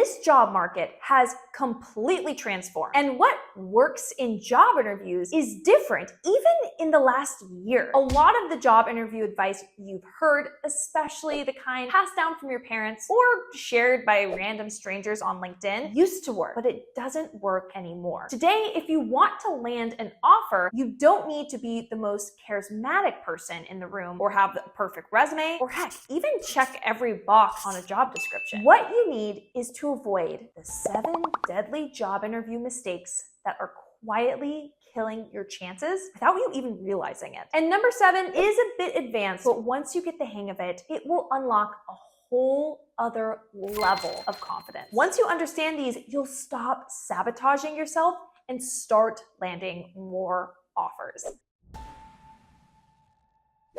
this job market has completely transformed. And what works in job interviews is different even in the last year. A lot of the job interview advice you've heard, especially the kind passed down from your parents or shared by random strangers on LinkedIn, used to work, but it doesn't work anymore. Today, if you want to land an offer, you don't need to be the most charismatic person in the room or have the perfect resume or heck, even check every box on a job description. What you need is to avoid the 7 deadly job interview mistakes that are quietly killing your chances without you even realizing it. And number 7 is a bit advanced, but once you get the hang of it, it will unlock a whole other level of confidence. Once you understand these, you'll stop sabotaging yourself and start landing more offers.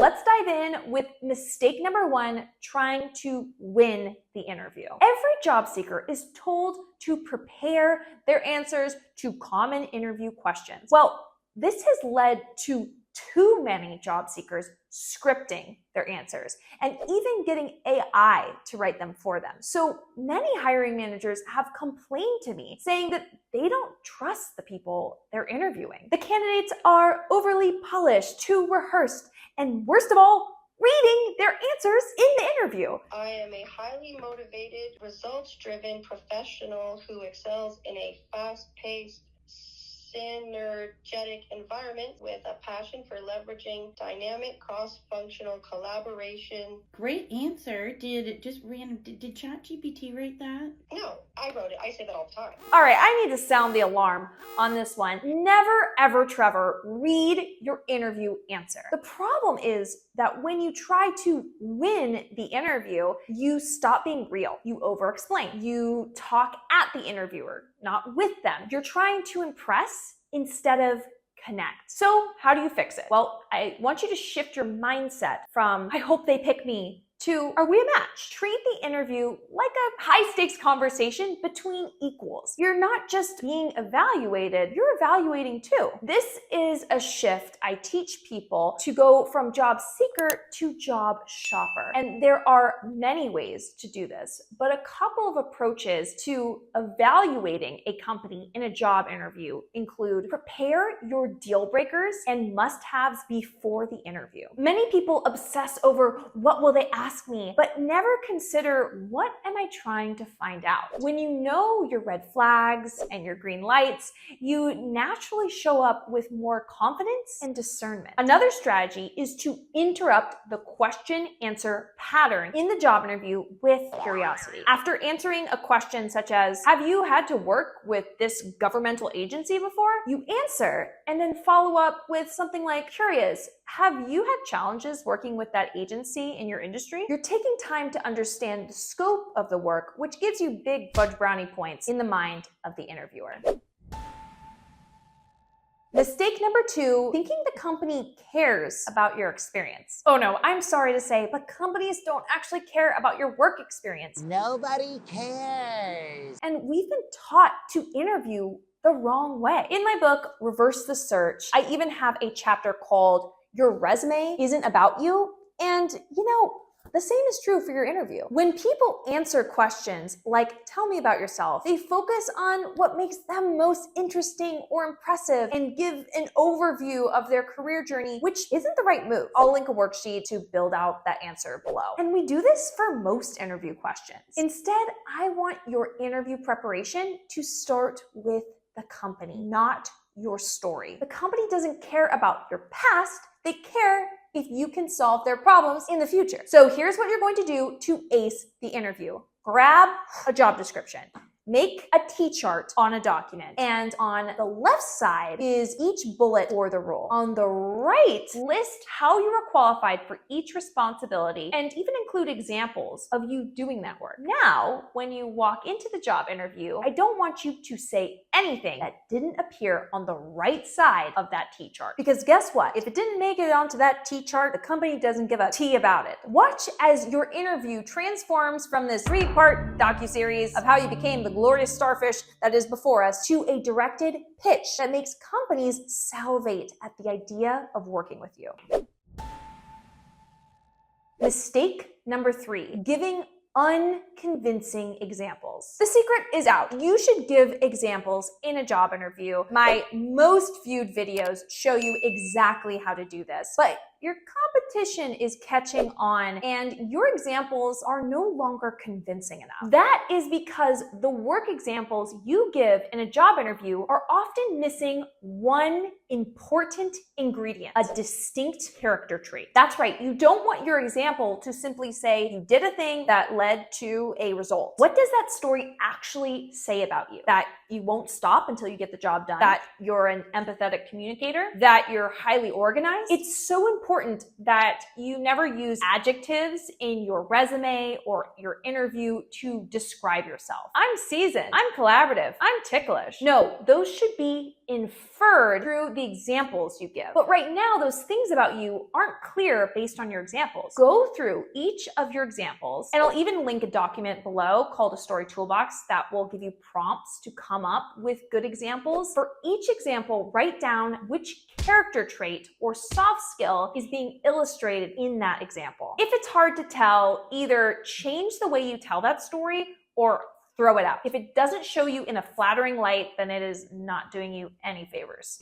Let's dive in with mistake number 1, trying to win the interview. Every job seeker is told to prepare their answers to common interview questions. Well, this has led to too many job seekers scripting their answers and even getting AI to write them for them. So many hiring managers have complained to me saying that they don't trust the people they're interviewing. The candidates are overly polished, too rehearsed, and worst of all, reading their answers in the interview. I am a highly motivated, results-driven professional who excels in a fast-paced, synergetic environment with a passion for leveraging dynamic cross-functional collaboration. Great answer. Did ChatGPT write that? No, I wrote it. I say that all the time. All right, I need to sound the alarm on this one. Never, ever, Trevor, read your interview answer. The problem is that when you try to win the interview, you stop being real. You over-explain. You talk at the interviewer, not with them. You're trying to impress instead of connect. So how do you fix it? Well, I want you to shift your mindset from, I hope they pick me, to, are we a match? Treat the interview like a high-stakes conversation between equals. You're not just being evaluated, you're evaluating too. This is a shift I teach people to go from job seeker to job shopper. And there are many ways to do this, but a couple of approaches to evaluating a company in a job interview include prepare your deal breakers and must-haves before the interview. Many people obsess over what will they ask me, but never consider what am I trying to find out. When you know your red flags and your green lights, you naturally show up with more confidence and discernment. Another strategy is to interrupt the question-answer pattern in the job interview with curiosity. After answering a question such as, have you had to work with this governmental agency before? You answer and then follow up with something like, curious, have you had challenges working with that agency in your industry? You're taking time to understand the scope of the work, which gives you big fudge brownie points in the mind of the interviewer. Mistake number 2, thinking the company cares about your experience. Oh no, I'm sorry to say, but companies don't actually care about your work experience. Nobody cares. And we've been taught to interview the wrong way. In my book, Reverse the Search, I even have a chapter called Your Resume Isn't About You. And the same is true for your interview. When people answer questions like, tell me about yourself, they focus on what makes them most interesting or impressive and give an overview of their career journey, which isn't the right move. I'll link a worksheet to build out that answer below. And we do this for most interview questions. Instead, I want your interview preparation to start with the company, not your story. The company doesn't care about your past, they care if you can solve their problems in the future. So here's what you're going to do to ace the interview. Grab a job description. Make a T-chart on a document. And on the left side is each bullet for the role. On the right, list how you are qualified for each responsibility and even include examples of you doing that work. Now, when you walk into the job interview, I don't want you to say anything that didn't appear on the right side of that T-chart. Because guess what? If it didn't make it onto that T-chart, the company doesn't give a T about it. Watch as your interview transforms from this 3-part docuseries of how you became the glorious starfish that is before us to a directed pitch that makes companies salivate at the idea of working with you. Mistake number 3, giving unconvincing examples. The secret is out. You should give examples in a job interview. My most viewed videos show you exactly how to do this, but your competition is catching on and your examples are no longer convincing enough. That is because the work examples you give in a job interview are often missing one important ingredient, a distinct character trait. That's right, you don't want your example to simply say you did a thing that led to a result. What does that story actually say about you? That you won't stop until you get the job done, that you're an empathetic communicator, that you're highly organized. It's so important that you never use adjectives in your resume or your interview to describe yourself. I'm seasoned, I'm collaborative, I'm ticklish. No, those should be inferred through the examples you give. But right now, those things about you aren't clear based on your examples. Go through each of your examples, and I'll even link a document below called a story toolbox that will give you prompts to come up with good examples. For each example, write down which character trait or soft skill is being illustrated in that example. If it's hard to tell, either change the way you tell that story or throw it out. If it doesn't show you in a flattering light, then it is not doing you any favors.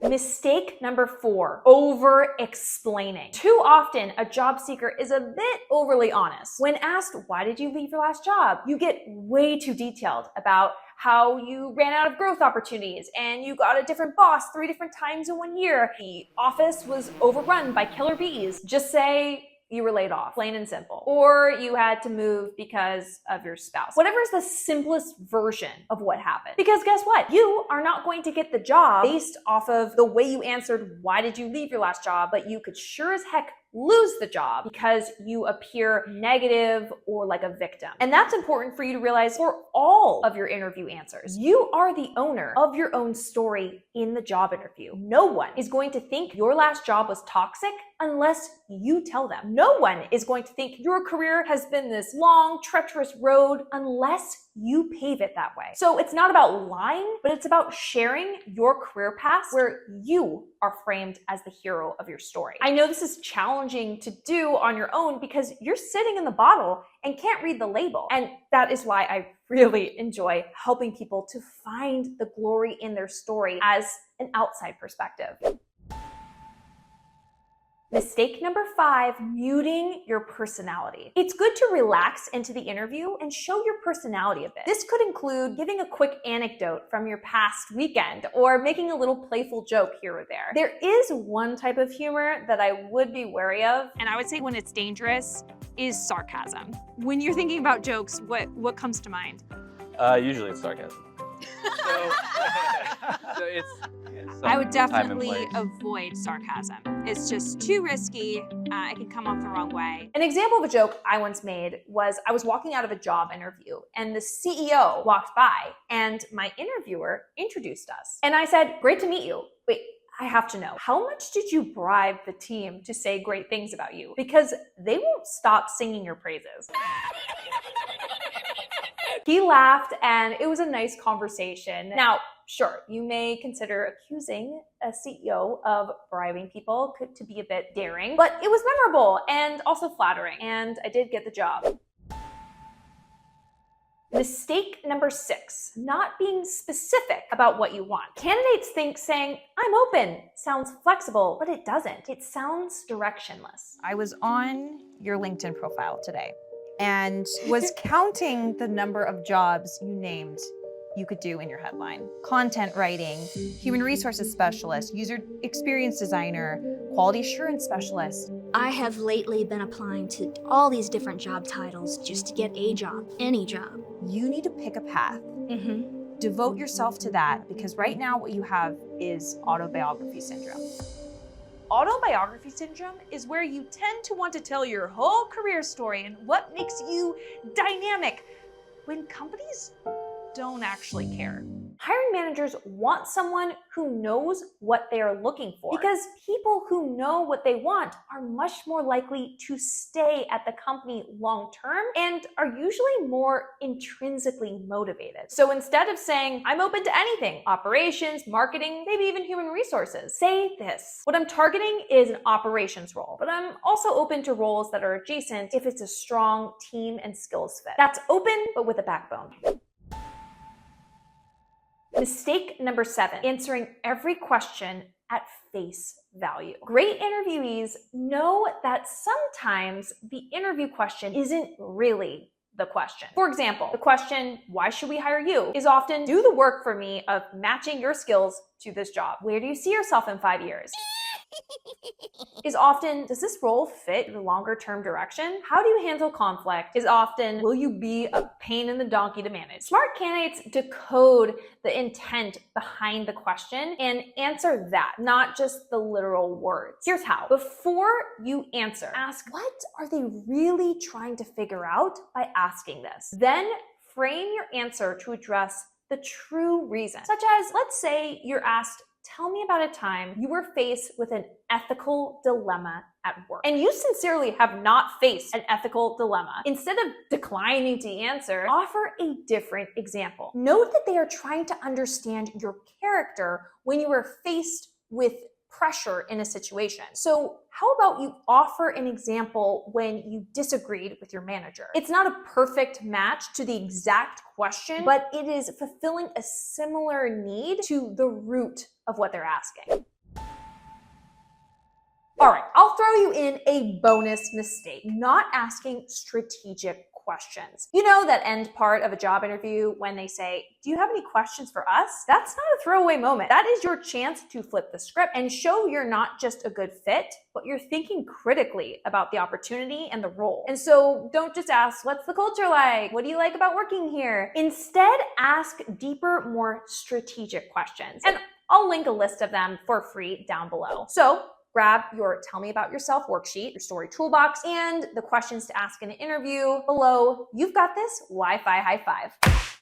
Mistake number 4, over-explaining. Too often, a job seeker is a bit overly honest. When asked, why did you leave your last job? You get way too detailed about how you ran out of growth opportunities and you got a different boss 3 different times in 1 year. The office was overrun by killer bees. Just say, you were laid off, plain and simple. Or you had to move because of your spouse. Whatever is the simplest version of what happened. Because guess what? You are not going to get the job based off of the way you answered, why did you leave your last job? But you could sure as heck lose the job because you appear negative or like a victim. And that's important for you to realize for all of your interview answers. You are the owner of your own story in the job interview. No one is going to think your last job was toxic unless you tell them. No one is going to think your career has been this long, treacherous road unless you pave it that way. So it's not about lying, but it's about sharing your career path where you are framed as the hero of your story. I know this is challenging to do on your own because you're sitting in the bottle and can't read the label. And that is why I really enjoy helping people to find the glory in their story as an outside perspective. Mistake number 5, muting your personality. It's good to relax into the interview and show your personality a bit. This could include giving a quick anecdote from your past weekend or making a little playful joke here or there. There is one type of humor that I would be wary of, and I would say when it's dangerous, is sarcasm. When you're thinking about jokes, what comes to mind? Usually it's sarcasm. So it's I would definitely avoid sarcasm. It's just too risky. It can come off the wrong way. An example of a joke I once made was I was walking out of a job interview and the CEO walked by and my interviewer introduced us. And I said, great to meet you. Wait, I have to know, how much did you bribe the team to say great things about you? Because they won't stop singing your praises. He laughed and it was a nice conversation. Now, sure, you may consider accusing a CEO of bribing people to be a bit daring, but it was memorable and also flattering, and I did get the job. Mistake number 6, not being specific about what you want. Candidates think saying, I'm open, sounds flexible, but it doesn't. It sounds directionless. I was on your LinkedIn profile today and was counting the number of jobs you named you could do in your headline. Content writing, human resources specialist, user experience designer, quality assurance specialist. I have lately been applying to all these different job titles just to get a job, any job. You need to pick a path. Devote yourself to that, because right now what you have is autobiography syndrome. Autobiography syndrome is where you tend to want to tell your whole career story and what makes you dynamic when companies don't actually care. Hiring managers want someone who knows what they are looking for, because people who know what they want are much more likely to stay at the company long term and are usually more intrinsically motivated. So instead of saying, I'm open to anything, operations, marketing, maybe even human resources, say this: what I'm targeting is an operations role, but I'm also open to roles that are adjacent if it's a strong team and skills fit. That's open, but with a backbone. Mistake number 7, answering every question at face value. Great interviewees know that sometimes the interview question isn't really the question. For example, the question, why should we hire you, is often, do the work for me of matching your skills to this job. Where do you see yourself in 5 years? Is often, does this role fit your longer term direction? How do you handle conflict? Is often, will you be a pain in the donkey to manage? Smart candidates decode the intent behind the question and answer that, not just the literal words. Here's how. Before you answer, ask, what are they really trying to figure out by asking this? Then frame your answer to address the true reason, such as, let's say you're asked, tell me about a time you were faced with an ethical dilemma at work, and you sincerely have not faced an ethical dilemma. Instead of declining to answer, offer a different example. Note that they are trying to understand your character when you are faced with pressure in a situation. So how about you offer an example when you disagreed with your manager? It's not a perfect match to the exact question, but it is fulfilling a similar need to the root of what they're asking. All right, I'll throw you in a bonus mistake: not asking strategic questions. You know that end part of a job interview when they say, do you have any questions for us? That's not a throwaway moment. That is your chance to flip the script and show you're not just a good fit, but you're thinking critically about the opportunity and the role. And so don't just ask, what's the culture like? What do you like about working here? Instead, ask deeper, more strategic questions. And I'll link a list of them for free down below. So grab your Tell Me About Yourself worksheet, your story toolbox, and the questions to ask in an interview below. You've got this. Wi-Fi high five.